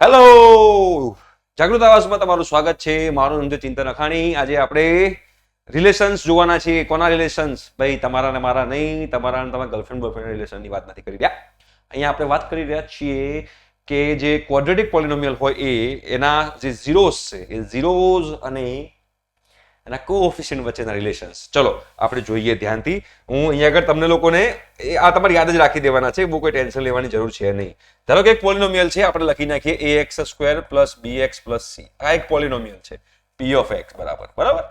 Hello, જાગૃત આવાસમાં તમારું સ્વાગત છે. મારું નામ છે ચિંતન અખાણી. આજે આપણે રિલેશન્સ જોવાના છીએ. કોના રિલેશન્સ? ભાઈ તમારા ને મારા નહીં, તમારા અને તમારા ગર્લફ્રેન્ડ બોયફ્રેન્ડ રિલેશનની વાત નથી કરી રહ્યા. અહીંયા આપણે વાત કરી રહ્યા છીએ કે જે ક્વોડ્રેટિક પોલિનોમિયલ હોય એના જે ઝીરોઝ છે એ ઝીરોઝ અને એના કોએફિશિયન્ટ વચ્ચેના રિલેશન્સ. ચલો આપણે જોઈએ ધ્યાનથી. હું અહીંયા આગળ તમને લોકોને આ તમારે યાદ જ રાખી દેવાના છે, બહુ કોઈ ટેન્શન લેવાની જરૂર છે નહીં. ધારો કે એક પોલિનોમિયલ છે, આપણે લખી નાખીએ ax² + bx + c. આ એક પોલિનોમિયલ છે p of x બરાબર.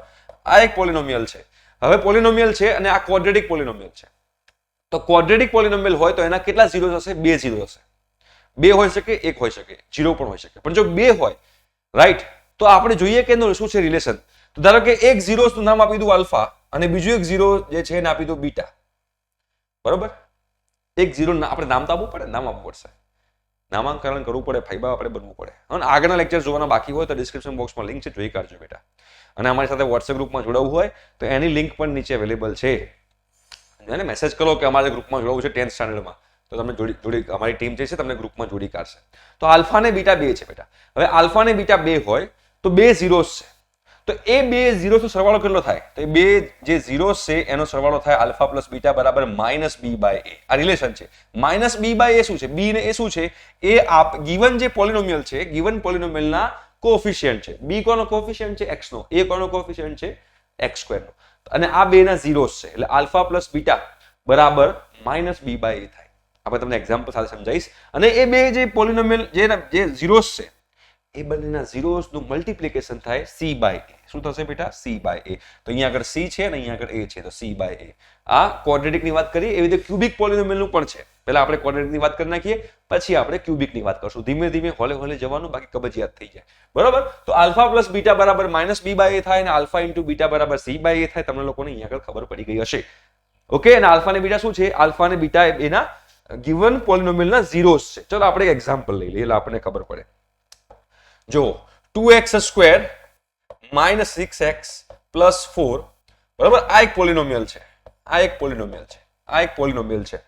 આ એક પોલિનોમિયલ છે. હવે પોલિનોમિયલ છે અને આ ક્વોડ્રેટિક પોલિનોમિયલ છે. તો ક્વોડ્રેટિક પોલિનોમિયલ હોય તો એના કેટલા ઝીરો હશે? 2 ઝીરો હશે. 2 હોઈ શકે, 1 હોઈ શકે, 0 પણ હોઈ શકે. પણ જો 2 હોય, રાઈટ, તો આપણે જોઈએ કે એનું શું છે રિલેશન. તો ધારો કે એક ઝીરો નું નામ આપી દઉં આલ્ફા અને બીજું એક ઝીરો જે છે એને આપી દઉં બીટા. બરોબર? એક ઝીરો આપણે નામ તો આપવું પડે, નામ આપવું પડશે, નામાંકરણ કરવું પડે, ફાઈબા આપણે બનવું પડે. અને આગળના લેક્ચર જોવાના બાકી હોય તો ડિસ્ક્રિપ્શન બોક્સમાં લિંક છે, જોઈ કાઢજો બેટા. અને અમારી સાથે વોટ્સએપ ગ્રુપમાં જોડાવવું હોય તો એની લિંક પણ નીચે અવેલેબલ છે. અને મેસેજ કરો કે અમારા ગ્રુપમાં જોડાવવું છે 10th સ્ટાન્ડર્ડમાં, તો તમને જોડી અમારી ટીમ જે છે તમને ગ્રુપમાં જોડી કાઢશે. તો આલ્ફા ને બીટા 2 છે બેટા. હવે આલ્ફા ને બીટા 2 હોય તો 2 ઝીરોઝ છે. તો એ 2 ઝીરોઝનો સરવાળો કેટલો થાય? તો એ 2 જે ઝીરોઝ છે એનો સરવાળો થાય આલ્ફા પ્લસ બીટા બરાબર -b/a. આ રિલેશન છે. -b/a શું છે? b ને a શું છે? એ ગિવન જે પોલિનોમિયલ છે, ગિવન પોલિનોમિયલના કોએફિશિયન્ટ છે. b કોનો કોએફિશિયન્ટ છે? x નો. a કોનો કોએફિશિયન્ટ છે? x² નો. અને આ બે ના ઝીરોઝ છે એટલે આલ્ફા પ્લસ બીટા બરાબર -b/a થાય. આપણે તમને એક્ઝામ્પલ સાથે સમજાવીશ. અને એ બે જે પોલિનોમિયલ જે ઝીરોઝ છે એ બંનેના ઝીરોઝ નું મલ્ટીપ્લિકેશન થાય c/a. શું થશે બેટા? c/a. તો અહીંયા આગળ c છે અને અહીંયા આગળ a છે, તો c/a. આ ક્વોડ્રેટિક ની વાત કરીએ. એવી રીતે ક્યુબિક પોલિનોમિયલ નું પણ છે. પહેલા આપણે ક્વોડ્રેટિક ની વાત કરી નાખીએ, પછી આપણે ક્યુબિક ની વાત કરશું. ધીમે ધીમે હોલે હોલે જવાનું, બાકી કબજિયાત થઈ જાય. બરોબર? તો આલ્ફા પ્લસ બીટા બરાબર -b/a થાય અને આલ્ફા ઇન્ટુ બીટા બરાબર c/a થાય. તમને લોકોને અહીંયા આગળ ખબર પડી ગઈ હશે. ઓકે? અને આલ્ફા અને બીટા શું છે? આલ્ફા અને બીટા એના ગિવન પોલિનોમિયલના ઝીરોઝ છે. ચલો આપણે એક એક્ઝામ્પલ લઈ લઈએ એટલે આપણને ખબર પડે. જો 2x² - 6x + 4, બરાબર, આ એક પોલિનોમિયલ છે. આ એક પોલિનોમિયલ છે.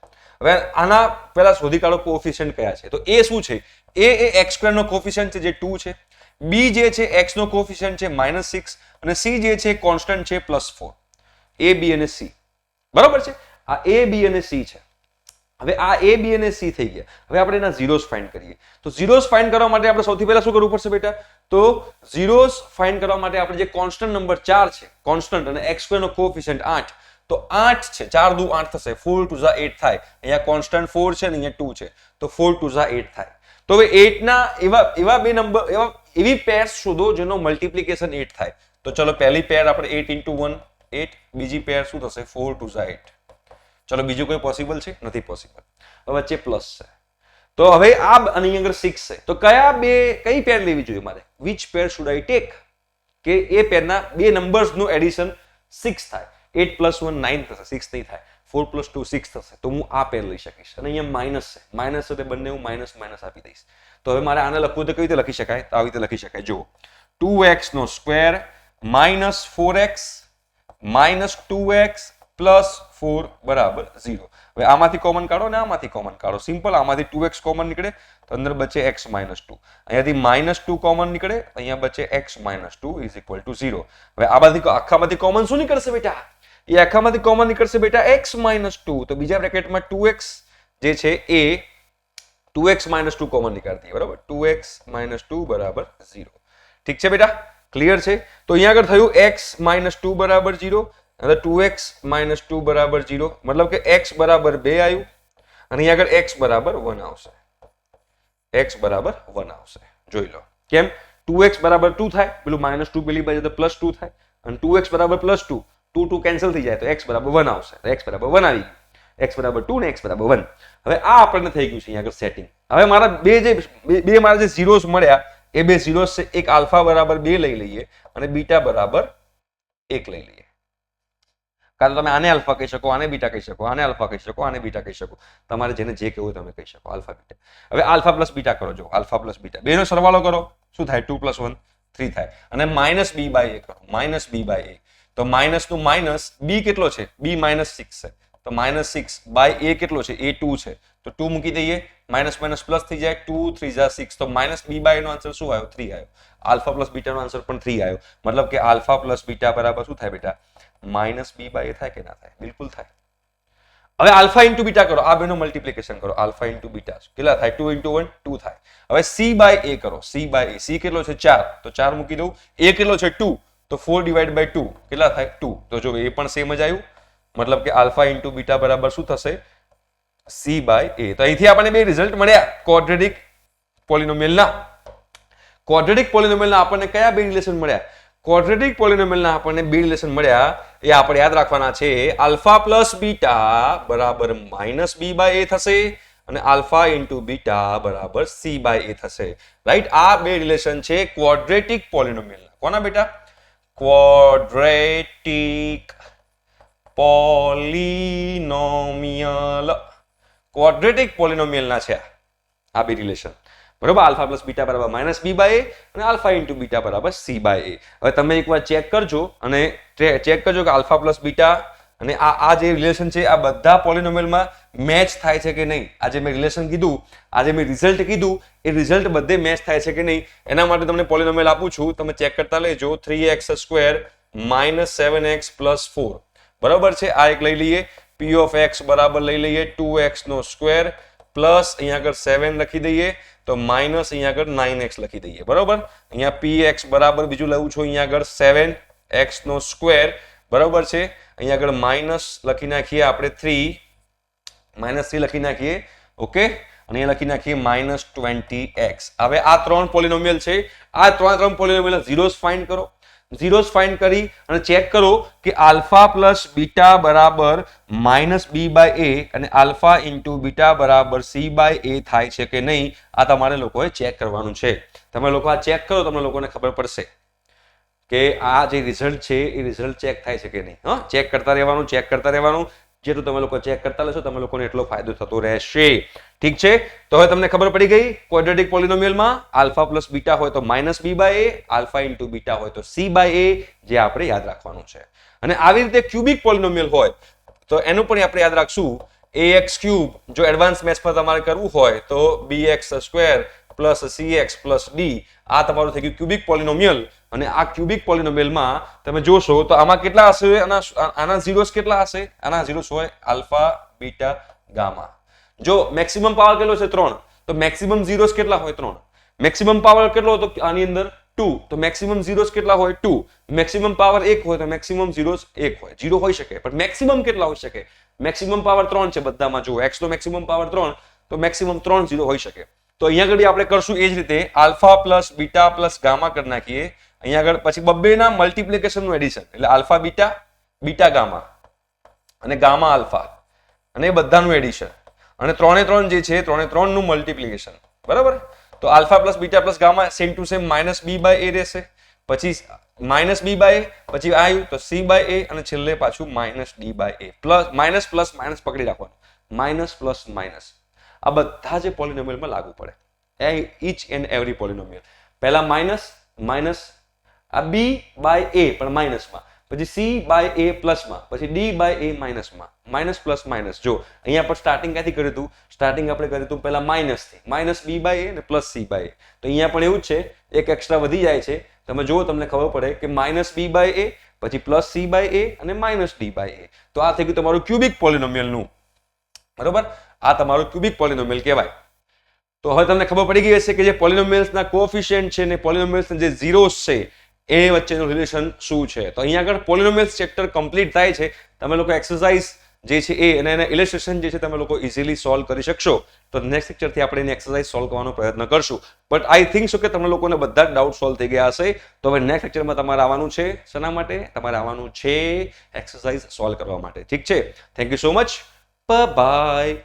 હવે આના પહેલા શોધી કાઢો કોએફિશિયન્ટ કયા છે. તો a શું છે? a A x² no coefficient છે જે 2 છે. b જે છે x નો કોએફિશિયન્ટ છે -6 અને c જે છે કોન્સ્ટન્ટ છે +4. a b અને c. બરાબર છે? આ a b અને c છે. હવે આ a b અને c થઈ ગયા. હવે આપણે એના ઝીરોઝ ફાઇન્ડ કરીએ. તો ઝીરોઝ ફાઇન્ડ કરવા માટે આપણે સૌથી પહેલા શું કરવું પડશે બેટા? તો ઝીરોઝ ફાઇન્ડ કરવા માટે આપણે જે કોન્સ્ટન્ટ નંબર 4 છે, કોન્સ્ટન્ટ, અને x² નો કોએફિશિયન્ટ 8, તો 8 છે, 4 દુ 8 થશે, 4 2 8 થાય. અહીંયા કોન્સ્ટન્ટ 4 છે અને અહીંયા 2 છે, તો 4 2 8 થાય. તો હવે 8 ના એવા બે નંબર, એવી પેર્સ શોધો જેનો મલ્ટીપ્લિકેશન 8 થાય. તો ચલો પહેલી પેર આપણે 8 × 1 8, બીજી પેર શું થશે? 4 2 8. ચલો બીજું કોઈ પોસિબલ છે? નથી પોસિબલ. વચ્ચે પ્લસ છે. તો હવે આ અને અહીં આગળ 6 છે. તો કઈ પેર લેવી જોઈએ મારે? which pair should I take? કે એ પેરના બે નંબર્સનું એડિશન 6 થાય. 8 + 1 9 થશે, 6 નહીં થાય. 4 + 2 6 થશે. તો હું આ પેર લઈ શકીશ. અને અહીંયા માઇનસ છે, માઇનસ છે, બંને હું માઇનસ માઇનસ આપી દઈશ. તો હવે મારે આને લખવું તો કેવી રીતે લખી શકાય? તો આવી રીતે લખી શકાય. જો 2x² - 4x - 2x + 4 બરાબર 0. હવે આમાંથી કોમન કાઢો ને આમાંથી કોમન કાઢો. સિમ્પલ. આમાંથી 2x કોમન નીકળે તો અંદર બચે x - 2. અહીંયાથી -2 કોમન નીકળે, અહીંયા બચે x - 2 = 0. હવે આખામાંથી કોમન શું નીકળશે બેટા? એ આખામાંથી કોમન નીકળશે બેટા x - 2. તો બીજા બ્રેકેટમાં 2x જે છે એ 2x - 2 કોમન નીકળતી, બરાબર? 2x - 2 બરાબર 0. ઠીક છે બેટા? ક્લિયર છે? તો અહીંયા આગળ થયું x - 2 બરાબર 0 અને 2x - 2 બરાબર 0, મતલબ કે x બરાબર 2 આવ્યું અને અહીંયા આગળ x બરાબર 1 આવશે. x બરાબર 1 આવશે. જોઈ લો કેમ? 2x બરાબર 2 થાય, પેલું -2 પેલી બાજુ તો +2 થાય, અને 2x બરાબર +2, 2 2 કેન્સલ થઈ જાય તો x બરાબર 1 આવશે. તો x બરાબર 1 આવી ગયું. x બરાબર 2 ને x બરાબર 1. હવે આ આપણને થઈ ગયું છે અહીંયા આગળ સેટિંગ. હવે મારા મારા જે ઝીરોઝ મળ્યા એ બે ઝીરોઝ છે. એક આલ્ફા બરાબર 2 લઈ લઈએ અને બીટા બરાબર 1 લઈ લઈએ. કાં તો તમે આને આલ્ફા કહી શકો, આને બીટા કહી શકો, આને આલ્ફા કહી શકો, આને બીટા કહી શકો. તમારે જેને જે કહેવું તમે કહી શકો, આલ્ફા બીટા. હવે આલ્ફા પ્લસ બીટા કરો. જો આલ્ફા પ્લસ બીટા બેનો સરવાળો કરો, શું થાય? 2 + 1 3 થાય. અને -b/a કરો, -b/a. તો માઇનસ નું માઇનસ, b કેટલો છે? b -6 છે, તો -6 બાય a કેટલો છે a 2 છે તો 2 મૂકી દઈએ માઇનસ માઇનસ પ્લસ થઈ જાય 2 3 જા 6 તો -b બાય નો આન્સર શું આવ્યો 3 આવ્યો આલ્ફા પ્લસ બીટા નો આન્સર પણ 3 આવ્યો મતલબ કે આલ્ફા પ્લસ બીટા બરાબર શું થાય બેટા -b બાય a થાય કે ના થાય બિલકુલ થાય હવે આલ્ફા ઇન્ટુ બીટા કરો આ બેનો મલ્ટીપ્લિકેશન કરો આલ્ફા ઇન્ટુ બીટા કેટલા થાય 2 ઇન્ટુ 1 2 થાય હવે c બાય a કરો c બાય a c કેટલો છે 4 તો 4 મૂકી દઉં a કેટલો છે 2 તો 4 ડિવાઇડ બાય 2 કેટલા થાય 2 તો જો એ પણ સેમ જ આવ્યું મતલબ કે આલ્ફા ઇન્ટુ બીટા બરાબર શું થશે c બાય a તો અહીંથી આપણને બે રિઝલ્ટ મળ્યા ક્વોડ્રેટિક પોલિનોમિયલના આપણને કયા બે રિલેશન મળ્યા ક્વોડ્રેટિક પોલિનોમિયલના આપણને બે રિલેશન મળ્યા એ આપણે યાદ રાખવાના છે આલ્ફા પ્લસ બીટા બરાબર -b બાય a થશે અને આલ્ફા ઇન્ટુ બીટા બરાબર c બાય a થશે રાઈટ આ બે રિલેશન છે ક્વોડ્રેટિક પોલિનોમિયલના કોના બેટા ક્વોડ્રેટિક પોલિનોમિયલના છે આ બે રિલેશન બરોબર આલ્ફા પ્લસ બીટા બરાબર -b બાય a અને આલ્ફા ઇન્ટુ બીટા બરાબર c બાય a હવે તમે એકવાર ચેક કરજો અને ચેક કરજો કે આલ્ફા પ્લસ બીટા અને આ જે રિલેશન છે આ બધા પોલિનોમિયલમાં મેચ થાય છે કે નહીં આ જે મેં રિલેશન કીધું આ જે મેં રિઝલ્ટ કીધું એ રિઝલ્ટ બધે મેચ થાય છે કે નહીં એના માટે તમને પોલિનોમિયલ આપું છું તમે ચેક કરતા લેજો 3x² - 7x + 4 બરાબર છે આ એક લઈ લઈએ p of x બરાબર લઈ લઈએ 2x નો સ્ક્વેર પ્લસ અહીંયા આગળ 7 લખી દઈએ તો માઇનસ અહીંયા આગળ 9x લખી દઈએ બરાબર અહીંયા px બરાબર બીજું લઉં છું અહીંયા આગળ 7x નો સ્ક્વેર બરાબર છે અહીંયા આગળ માઇનસ લખી નાખીએ આપણે 3 લખી નાખીએ ઓકે અને અહીંયા લખી નાખીએ -20x હવે આ ત્રણ પોલિનોમિયલ છે આ ત્રણ પોલિનોમિયલ ઝીરોસ ફાઇન્ડ કરો ઝીરોસ ફાઇન્ડ કરી અને ચેક કરો કે આલ્ફા પ્લસ બીટા બરાબર -b બાય a અને આલ્ફા ઇન્ટુ બીટા બરાબર c બાય a થાય છે કે નહીં આ તમારે લોકોએ ચેક કરવાનું છે તમે લોકો આ ચેક કરો તમને લોકોને ખબર પડશે કે આ જે રિઝલ્ટ છે એ રિઝલ્ટ ચેક થાય છે કે નહીં હા ચેક કરતા રહેવાનું જેટલું તમે લોકો ચેક કરતા લેશો તમે લોકોને એટલો ફાયદો થતો રહેશે ઠીક છે તો હવે તમને ખબર પડી ગઈ ક્વોડ્રેટિક પોલિનોમિયલમાં આલ્ફા પ્લસ બીટા હોય તો -b by a alpha into beta હોય તો c બાય a જે આપણે યાદ રાખવાનું છે અને આવી રીતે ક્યુબિક પોલિનોમિયલ હોય તો એનું પણ આપણે યાદ રાખશું ax³ જો એડવાન્સ મેથ્સ પર તમારે કરવું હોય તો bx² + cx + d આ તમારું થઈ ગયું ક્યુબિક પોલિનોમિયલ અને આ ક્યુબિક પોલિનોમિયલમાં તમે જોશો તો આમાં કેટલા હશે આના ઝીરોસ કેટલા હશે આના ઝીરોસ હોય આલ્ફા બીટા ગામા જો મેક્સિમમ પાવર કેટલો છે 3 તો મેક્સિમમ ઝીરોસ કેટલા હોય 3 મેક્સિમમ પાવર કેટલો હતો આની અંદર 2 તો મેક્સિમમ ઝીરોસ કેટલા હોય 2 મેક્સિમમ પાવર 1 હોય તો મેક્સિમમ ઝીરોસ 1 હોય 0 હોઈ શકે પણ મેક્સિમમ કેટલા હોઈ શકે મેક્સિમમ પાવર 3 છે બધામાં જો x નો મેક્સિમમ પાવર 3 તો મેક્સિમમ 3 0 હોઈ શકે તો અહીંયા આગળ આપણે કરશું એ જ રીતે alpha plus beta plus gamma કરી નાખીએ અહીંયા આગળ પછી બબ્બેના મલ્ટીપ્લિકેશનનું એડિશન એટલે આલ્ફા બીટા બીટા ગામા અને ગામા આલ્ફા અને એ બધાનું એડિશન અને 3 એ 3 જે છે 3 એ 3 નું મલ્ટીપ્લિકેશન બરાબર તો alpha plus beta plus gamma same to same -b by a રહેશે પછી -b બાય a પછી આવ્યું તો c બાય a અને છેલ્લે પાછું -d by a plus minus પકડી રાખવાનું માઇનસ પ્લસ માઇનસ આ બધા જે પોલિનોમિયલમાં લાગુ પડે ઈચ એન્ડ એવરી પોલિનોમિયલ પહેલા માઇનસ આ b બાય a પણ માઇનસમાં પછી c બાય a પ્લસમાં પછી d બાય a માઇનસમાં માઇનસ પ્લસ માઇનસ જો અહીંયા પર સ્ટાર્ટિંગ ક્યાંથી કર્યું હતું સ્ટાર્ટિંગ આપણે કર્યું હતું પહેલા માઇનસથી -b બાય a અને +c બાય a તો અહીંયા પણ એવું જ છે એક એક્સ્ટ્રા વધી જાય છે તમે જુઓ તમને ખબર પડે કે -b બાય a પછી +c બાય a અને -d બાય a તો આ થઈ ગયું તમારું ક્યુબિક પોલિનોમિયલનું બરોબર આ તમારું ક્યુબિક પોલિનોમિયલ કહેવાય તો હવે તમને ખબર પડી ગઈ હશે કે જે પોલિનોમિયલ્સના કોએફિશિયન્ટ છે ને પોલિનોમિયલ્સના જે ઝીરોસ છે એ વચ્ચેનું રિલેશન શું છે તો અહીંયા આગળ પોલિનોમિયલ્સ ચેપ્ટર કમ્પ્લીટ થાય છે તમે લોકો એક્સરસાઇઝ જે છે એ અને એના ઇલસ્ટ્રેશન જે છે તમે લોકો ઇઝીલી સોલ્વ કરી શકશો તો નેક્સ્ટ લેક્ચરથી આપણે એની એક્સરસાઇઝ સોલ્વ કરવાનો પ્રયત્ન કરશું બટ આઈ થિંક સો કે તમે લોકોને બધા જ ડાઉટ સોલ્વ થઈ ગયા હશે તો હવે નેક્સ્ટ લેક્ચરમાં તમારે આવવાનું છે શેના માટે તમારે આવવાનું છે એક્સરસાઇઝ સોલ્વ કરવા માટે ઠીક છે thank you so much bye